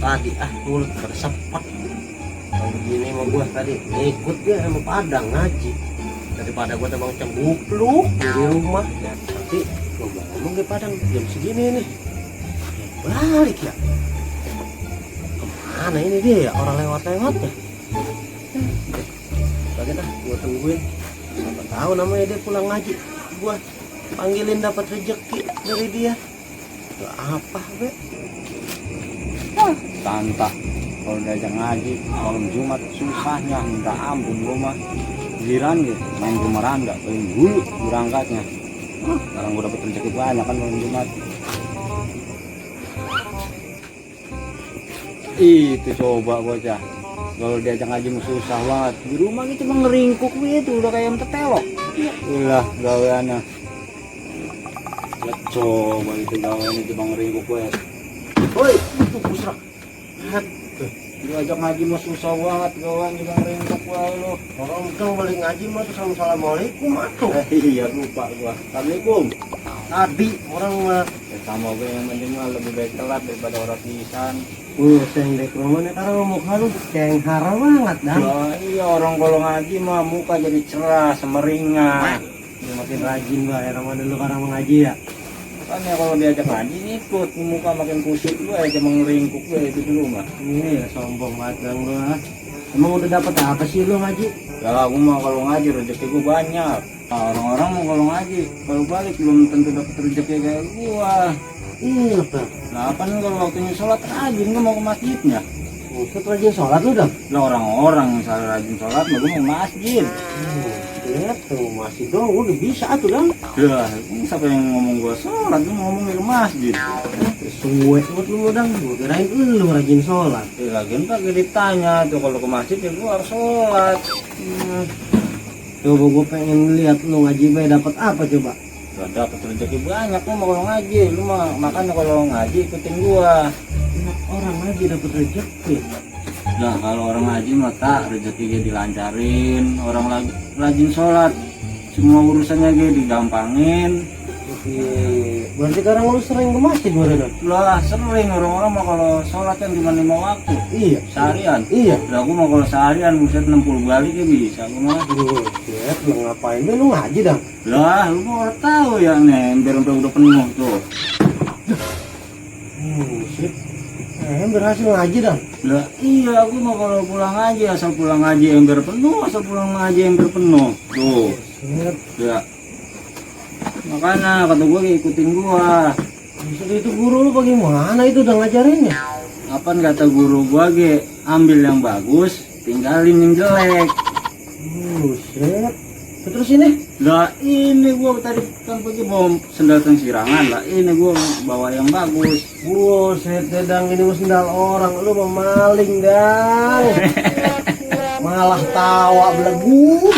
tadi mulut pada sepak. Kalau begini mau gua tadi ikut dia sama Padang ngaji daripada gua terbang cembupluk di rumah ya. Tapi gua ngomong ke Padang jam segini nih balik ya, kemana ini dia ya, orang lewat-lewat ya. Bagian gua tungguin, siapa tahu namanya dia pulang ngaji, gua panggilin dapat rezeki dari dia. Itu apa be? Tantah kalau diajak ngaji malam Jumat susahnya minta ampun rumah giliran gitu main kemaran nggak paling dulu berangkatnya. Sekarang gue dapet rezeki banyak kan malam Jumat. Itu coba bocah kalau diajak ngaji susah banget di rumah gitu cuma ngeringkuk gitu udah kayak mentetelok. Ulah gaweannya ya coba itu gaweannya cuma ngeringkuk gue. Woi, itu busrak. Diajak ngaji mah susah banget kawan juga ngeringkuk wae lo. Orang kan balik ngaji mah tuh assalamualaikum atuh. Iya lupa gua. Assalamualaikum. Tadi orang mah Sama gue yang penting mah lebih baik telat daripada orang pisan. seng dek rumahnya karena muka lu ceng hara banget dah. Lah iya orang kalau ngaji mah muka jadi cerah semeringat. Ya, makin rajin bah ya Ramadan lu karena mengaji ya. Kan ya kalau diajak ngaji ikut muka makin kusut gue aja ngeringkuk gue itu dulu mah. Iya sombong banget bang lu ah. Emang udah dapat apa sih lu ngaji? Ya aku mah kalau ngaji rezeki gue banyak. Nah, orang-orang mau kalau ngaji kalau balik belum tentu dapat rezeki kayak gua. Iya bang. Nah kan kalau waktunya sholat rajin gue mau ke masjidnya. Ikut rajin sholat lu dong? Lah orang-orang misalnya rajin sholat mah gue mau masjid. Iya tuh masih dong udah bisa tuh dong. Lah siapa yang ngomong gue sholat gue ngomong ke masjid. Suwe buat lu dong. Gua kirain lu rajin sholat. Ya lagi ntar ditanya tuh kalau ke masjid ya gue harus sholat. Coba gue pengen lihat lu ngaji bay dapat apa coba? Gak dapet rezeki banyak lu mau kalau ngaji, lu mah makanya kalau ngaji ikutin gua. Enak orang ngaji dapat rezeki. Nah kalau orang ngaji mah tak rezekinya dilancarin, orang lagi rajin sholat, semua urusannya dia digampangin. Berarti sekarang lu sering ke masjid bener? Lah sering orang-orang mah kalau sholat kan cuma 5 waktu. Iya. Seharian. Iya. Lah aku mah kalau seharian buset 60 balik ya bisa aku mah. Buset, lu ngapain be lu ngaji dah? Lah lu mau tahu ya nih, ember udah penuh tuh. Sip. Berhasil ngaji dah. Lah iya aku mah kalau pulang ngaji asal pulang ngaji ember penuh, asal pulang ngaji ember penuh. Tuh. Sip. Ya. Makanya kata gue ikutin gua. Maksud itu guru lu bagaimana itu udah ngajarinnya? Apaan kata guru gua ge, ambil yang bagus, tinggalin yang jelek. Buset. Terus ini? Lah ini gua tadi kan pergi bawa sendal sirangan lah. Ini gua bawa yang bagus. Buset, dedang ini mah sendal orang, lu memaling dang. Malah tawa belagu.